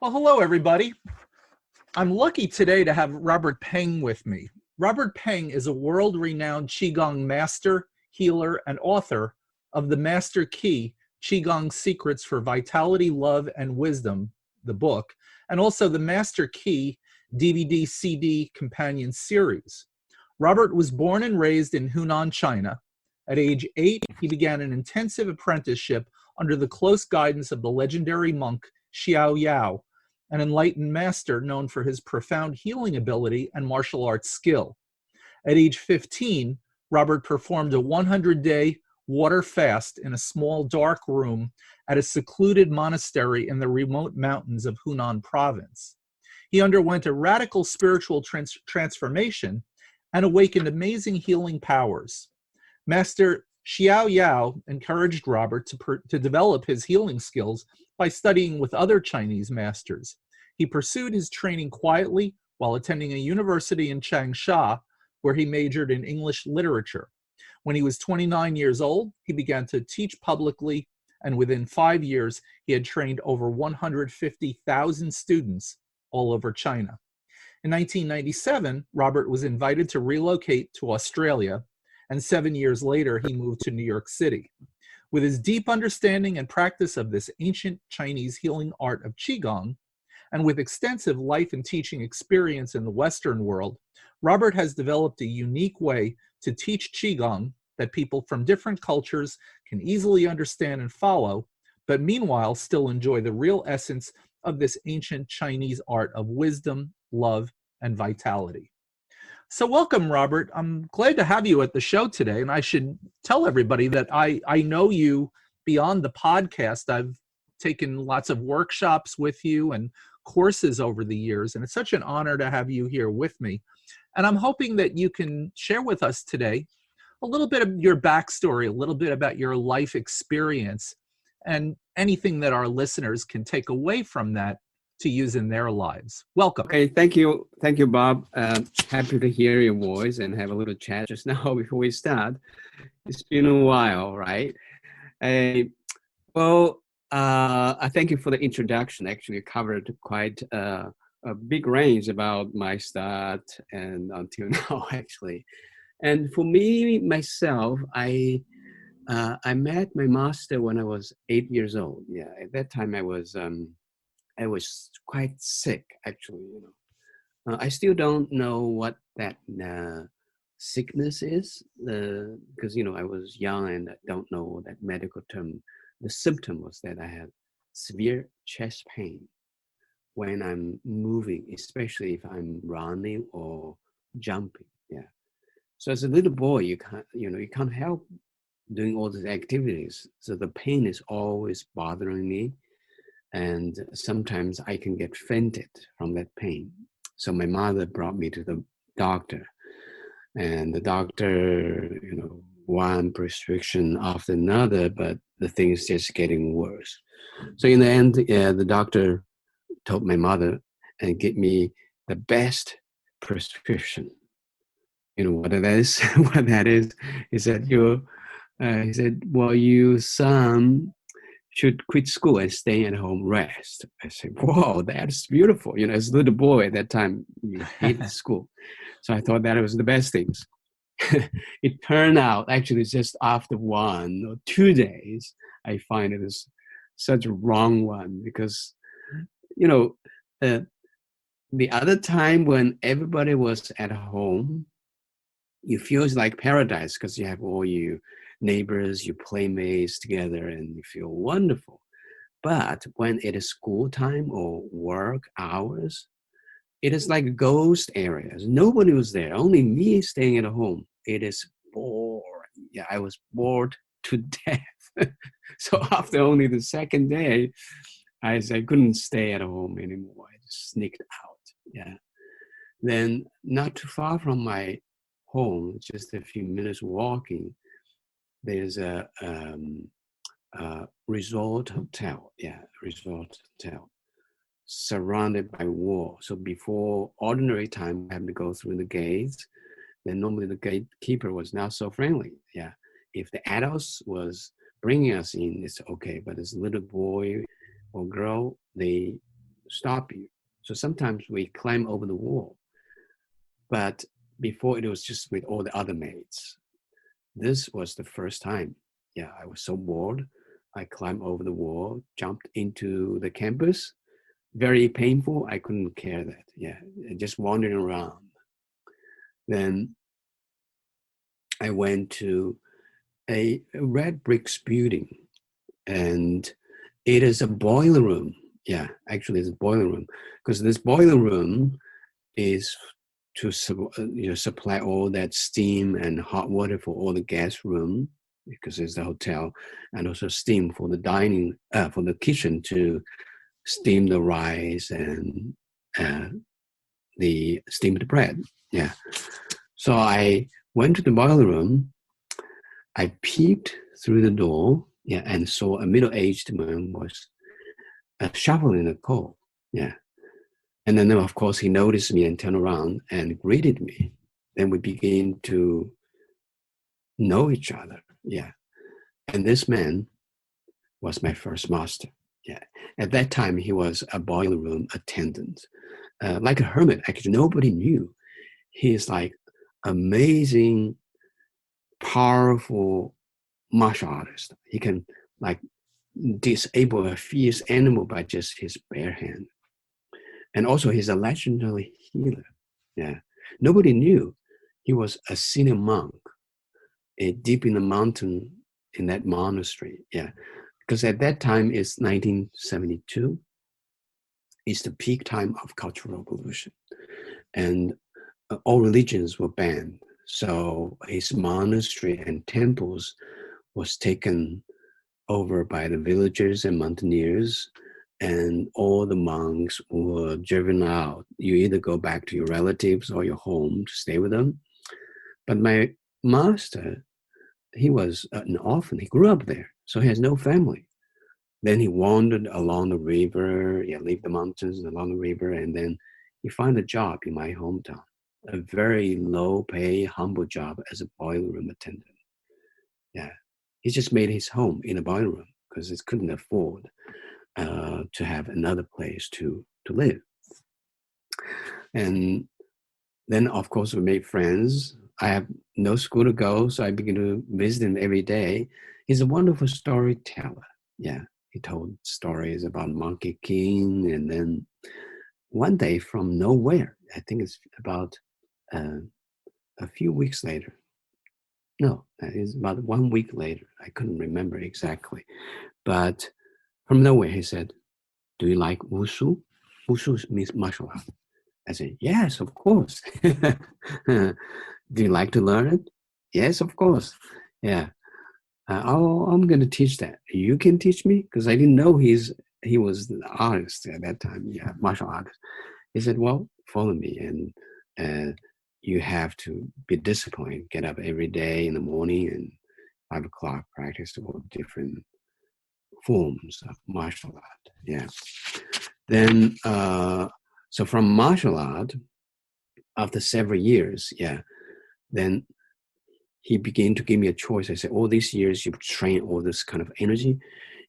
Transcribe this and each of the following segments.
Well, hello, everybody. I'm lucky today to have Robert Phang with me. Robert Phang is a world-renowned Qigong master, healer, and author of The Master Key, Qigong Secrets for Vitality, Love, and Wisdom, the book, and also the Master Key DVD CD companion series. Robert was born and raised in Hunan, China. At age 8, he began an intensive apprenticeship under the close guidance of the legendary monk Xiao Yao, an enlightened master known for his profound healing ability and martial arts skill. At age 15, Robert performed a 100-day water fast in a small dark room at a secluded monastery in the remote mountains of Hunan province. He underwent a radical spiritual transformation and awakened amazing healing powers. Master Xiao Yao encouraged Robert to develop his healing skills by studying with other Chinese masters. He pursued his training quietly while attending a university in Changsha, where he majored in English literature. When he was 29 years old, he began to teach publicly, and within 5 years, he had trained over 150,000 students all over China. In 1997, Robert was invited to relocate to Australia, and 7 years later, he moved to New York City. With his deep understanding and practice of this ancient Chinese healing art of Qigong, and with extensive life and teaching experience in the Western world, Robert has developed a unique way to teach Qigong that people from different cultures can easily understand and follow, but meanwhile still enjoy the real essence of this ancient Chinese art of wisdom, love, and vitality. So welcome, Robert. I'm glad to have you at the show today. And I should tell everybody that I know you beyond the podcast. I've taken lots of workshops with you and courses over the years, and it's such an honor to have you here with me. And I'm hoping that you can share with us today a little bit of your backstory, a little bit about your life experience, and anything that our listeners can take away from that to use in their lives. Welcome. Okay, thank you, Bob. Happy to hear your voice and have a little chat just now before we start. It's been a while, right? I thank you for the introduction. Actually, covered quite a big range about my start and until now, actually. And for me, myself, I met my master when I was 8 years old. Yeah, at that time I was quite sick, actually. I still don't know what that sickness is, because I was young and I don't know that medical term. The symptom was that I had severe chest pain when I'm moving, especially if I'm running or jumping. Yeah. So as a little boy, you can't help doing all these activities. So the pain is always bothering me. And sometimes I can get fainted from that pain. So my mother brought me to the doctor, and the doctor, one prescription after another, but the thing is just getting worse. So in the end, the doctor told my mother and gave me the best prescription. You know what that is? What that is? He said, well, you son should quit school and stay at home rest. I said, whoa, that's beautiful. As a little boy at that time, you hated school. So I thought that was the best things. It turned out actually just after 1 or 2 days, I find it was such a wrong one because, the other time when everybody was at home, you feel like paradise because you have all your neighbors, your playmates together, and you feel wonderful. But when it is school time or work hours, it is like ghost areas. Nobody was there, only me staying at home. It is boring. Yeah, I was bored to death. So after only the second day, I couldn't stay at home anymore. I just sneaked out. Yeah. Then not too far from my home, just a few minutes walking, there's a resort hotel. Yeah, resort hotel, surrounded by wall. So before ordinary time, I have to go through the gates. Then normally the gatekeeper was not so friendly. Yeah, if the adults was bringing us in, it's okay. But as a little boy or girl, they stop you. So sometimes we climb over the wall. But before it was just with all the other mates. This was the first time. Yeah, I was so bored. I climbed over the wall, jumped into the campus. Very painful. I couldn't care that. Yeah, just wandering around. Then I went to a red bricks building, and it is a boiler room. Yeah, actually, it's a boiler room because this boiler room is to supply all that steam and hot water for all the guest room because it's the hotel, and also steam for the dining for the kitchen to steam the rice and the steamed bread. Yeah. So I went to the boiler room. I peeked through the door, yeah, and saw a middle-aged man was shoveling the coal. Yeah. And then, of course, he noticed me and turned around and greeted me. Then we began to know each other. Yeah. And this man was my first master. Yeah. At that time, he was a boiler room attendant, like a hermit. Actually, nobody knew. He is like amazing, powerful martial artist. He can like disable a fierce animal by just his bare hand. And also he's a legendary healer. Yeah. Nobody knew he was a senior monk deep in the mountain in that monastery. Yeah. Because at that time it's 1972. It's the peak time of Cultural Revolution. And all religions were banned. So his monastery and temples was taken over by the villagers and mountaineers, and all the monks were driven out. You either go back to your relatives or your home to stay with them. But my master, he was an orphan. He grew up there, so he has no family. Then he wandered along the river, leave the mountains along the river, and then he found a job in my hometown, a very low pay, humble job as a boiler room attendant. Yeah, he just made his home in a boiler room because he couldn't afford to have another place to live. And then, of course, we made friends. I have no school to go, so I began to visit him every day. He's a wonderful storyteller. Yeah, he told stories about Monkey King, and then one day from nowhere, I think it's about a few weeks later. No, it's about 1 week later. I couldn't remember exactly. But from nowhere, he said, "Do you like wushu?" Wushu means martial art. I said, "Yes, of course." "Do you like to learn it?" "Yes, of course." "Yeah. I'm going to teach that. You can teach me?" Because I didn't know he was the artist at that time. Yeah, martial artist. He said, "Well, follow me, and you have to be disciplined. Get up every day in the morning and 5 o'clock, practice all different forms of martial art." Yeah. Then, so from martial art, after several years, yeah, then he began to give me a choice. I said, all these years you've trained all this kind of energy.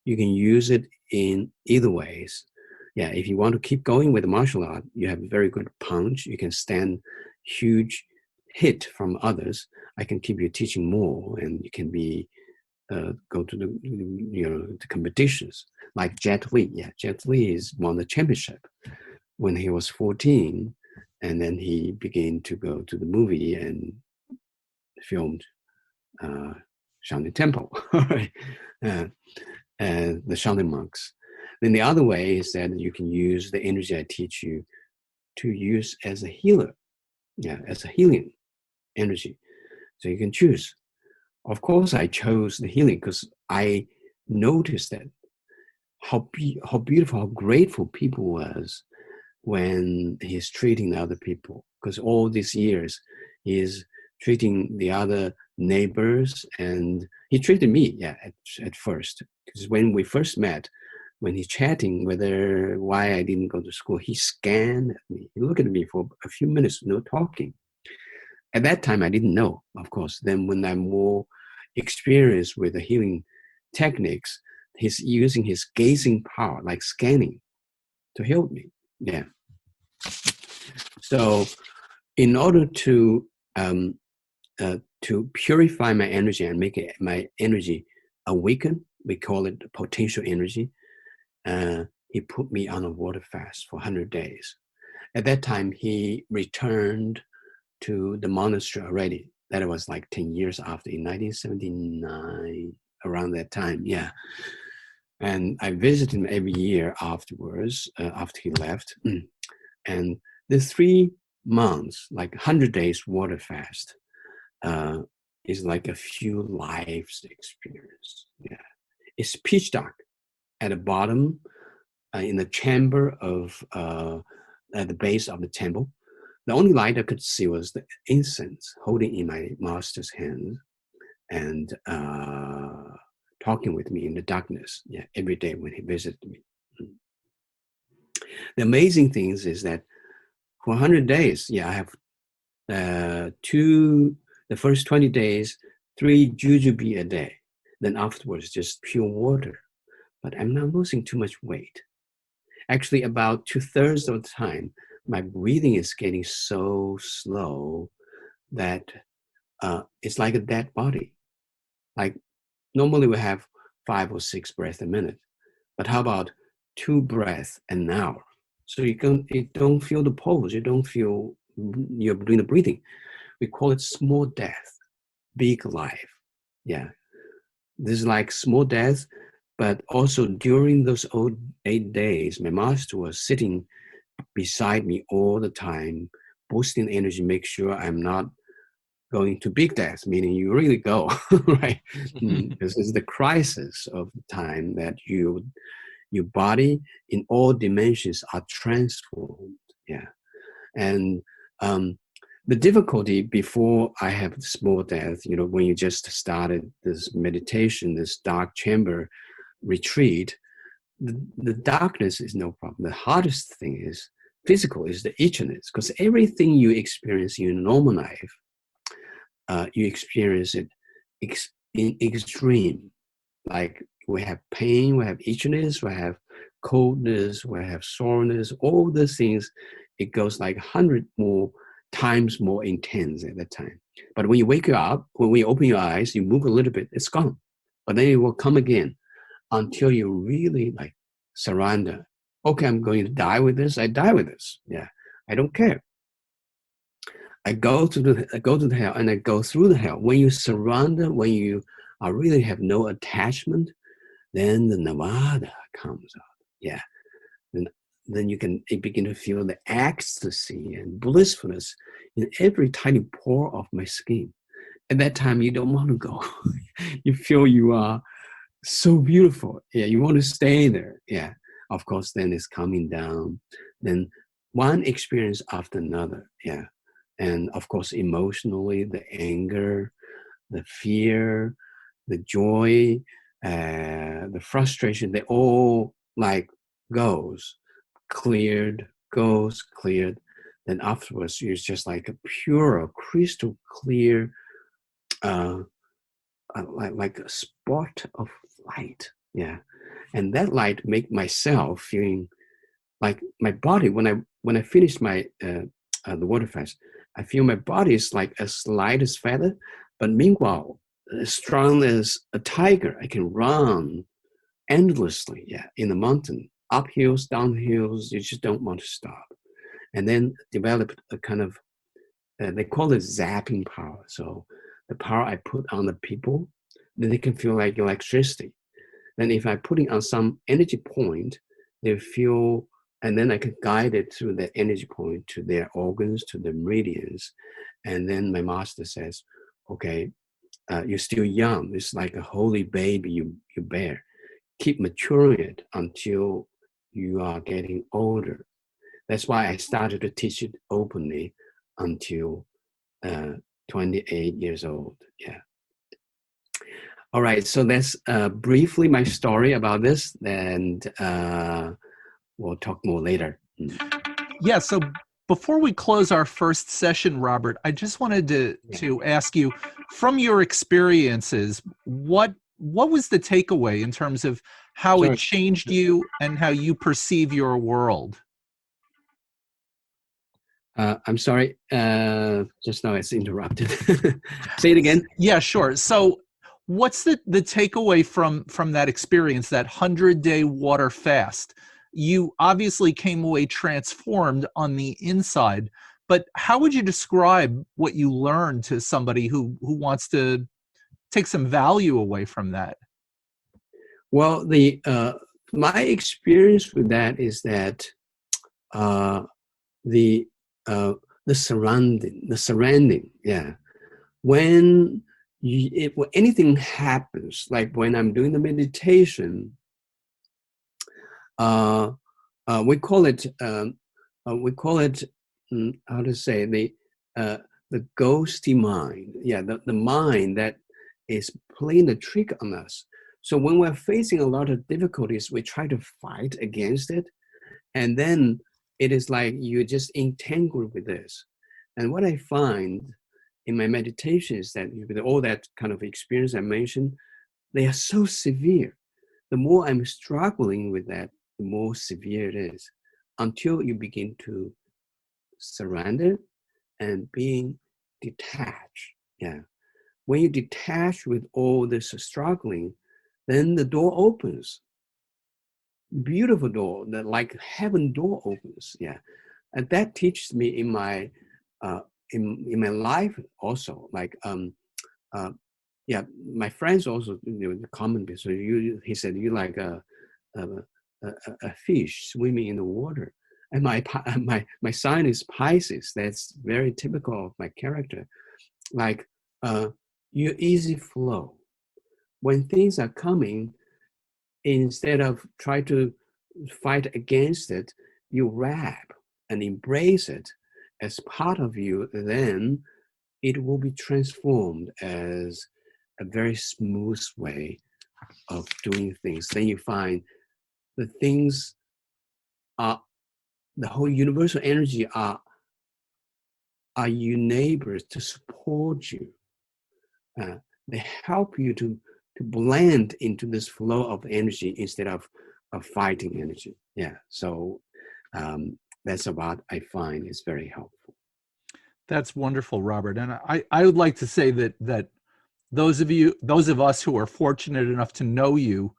You can use it in either ways. Yeah, if you want to keep going with the martial art, you have a very good punch. You can stand huge hit from others. I can keep you teaching more, and you can be go to the competitions like Jet Li. Yeah, Jet Li is won the championship when he was 14, and then he began to go to the movie and filmed Shaolin Temple, right? And the Shaolin monks. Then the other way is that you can use the energy I teach you to use as a healer, yeah, as a healing energy. So you can choose. Of course, I chose the healing because I noticed that how beautiful, how grateful people was when he's treating the other people. Because all these years, he's treating the other neighbors, and he treated me, yeah, at first. Because when we first met, when he's chatting whether why I didn't go to school, he scanned at me. He looked at me for a few minutes, no talking. At that time, I didn't know, of course. Then when I'm more experienced with the healing techniques, he's using his gazing power, like scanning. to heal me. Yeah. So in order to purify my energy and make my energy awaken, we call it potential energy. He put me on a water fast for 100 days. At that time, he returned to the monastery already. That was like 10 years after, in 1979, around that time, yeah. And I visited him every year afterwards, after he left. And the 3 months, like 100 days water fast, is like a few lives experience. Yeah, it's pitch dark at the bottom, in the chamber of at the base of the temple. The only light I could see was the incense holding in my master's hand and talking with me in the darkness. Yeah, every day when he visited me. The amazing thing is that for 100 days, yeah, I have the first 20 days, 3 jujube a day. Then afterwards, just pure water. But I'm not losing too much weight. Actually, about 2/3 of the time, my breathing is getting so slow that it's like a dead body. Like normally we have 5 or 6 breaths a minute, but how about 2 breaths an hour? So you don't feel the pulse, you don't feel you're doing the breathing. We call it small death, big life. Yeah, this is like small death, but also during those 8 days, my master was sitting beside me all the time, boosting energy, make sure I'm not going to big death, meaning you really go, right? Because it's the crisis of the time that your body in all dimensions are transformed. Yeah. And the difficulty before I have small death, when you just started this meditation, this dark chamber retreat, the darkness is no problem. The hardest thing is physical, is the itchiness, because everything you experience in normal life, you experience it in extreme. Like we have pain, we have itchiness, we have coldness, we have soreness, all those things, it goes like 100 more times more intense at that time. But when you wake up, when you open your eyes, you move a little bit, it's gone. But then it will come again until you really like surrender. Okay, I'm going to die with this. I die with this. Yeah, I don't care. I go to the hell and I go through the hell. When you surrender, when you really have no attachment, then the nirvana comes out. Yeah, then you begin to feel the ecstasy and blissfulness in every tiny pore of my skin. At that time, you don't want to go. You feel you are so beautiful. Yeah, you want to stay there. Yeah, of course, then it's coming down. Then one experience after another. Yeah, and of course, emotionally, the anger, the fear, the joy, the frustration, they all like goes cleared. Then afterwards, it's just like a pure, crystal clear, like a spot of light. Yeah, and that light make myself feeling like my body. When I finish my the water fast, I feel my body is like as light as feather, but meanwhile as strong as a tiger. I can run endlessly. Yeah, in the mountain, up hills, down hills. You just don't want to stop. And then develop a kind of they call it zapping power. So the power I put on the people, then they can feel like electricity. Then if I put it on some energy point, they feel, and then I can guide it through that energy point to their organs, to the meridians. And then my master says, okay, you're still young. It's like a holy baby you bear. Keep maturing it until you are getting older. That's why I started to teach it openly until 28 years old. Yeah. All right. So that's briefly my story about this, and we'll talk more later. Yeah. So before we close our first session, Robert, I just wanted to ask you, from your experiences, what was the takeaway in terms of how it Sorry. changed you and how you perceive your world. I'm sorry. Just now it's interrupted. Say it again. Yeah, sure. So what's the takeaway from that experience, that 100-day water fast? You obviously came away transformed on the inside, but how would you describe what you learned to somebody who wants to take some value away from that? Well, my experience with that is that uh, the the surrounding, yeah. When when anything happens, like when I'm doing the meditation, uh, we call it how to say, the ghosty mind. Yeah, the mind that is playing the trick on us. So when we're facing a lot of difficulties, we try to fight against it, and then it is like you're just entangled with this. And what I find in my meditation is that with all that kind of experience I mentioned, they are so severe. The more I'm struggling with that, the more severe it is, until you begin to surrender and being detached. Yeah. When you detach with all this struggling, then the door opens. Beautiful door, that like heaven door opens. Yeah. And that teaches me in my in my life also. Like uh yeah, my friends also, the common. So he said, you like a, a fish swimming in the water. And my sign is Pisces. That's very typical of my character. Like you easy flow. When things are coming, instead of try to fight against it, you wrap and embrace it as part of you. Then it will be transformed as a very smooth way of doing things. Then you find the things are, the whole universal energy are your neighbors to support you. They help you to blend into this flow of energy instead of fighting energy. Yeah. So that's what I find is very helpful. That's wonderful, Robert. And I would like to say that those of us who are fortunate enough to know you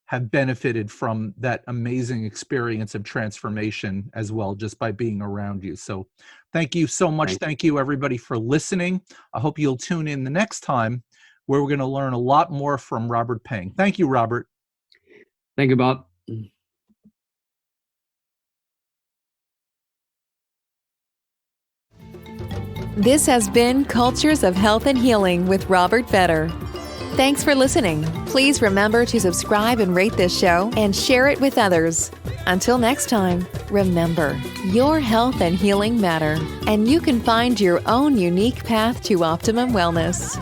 have benefited from that amazing experience of transformation as well, just by being around you. So thank you so much. Thank you, everybody, for listening. I hope you'll tune in the next time, where we're going to learn a lot more from Robert Phang. Thank you, Robert. Thank you, Bob. This has been Cultures of Health and Healing with Robert Vetter. Thanks for listening. Please remember to subscribe and rate this show and share it with others. Until next time, remember, your health and healing matter, and you can find your own unique path to optimum wellness.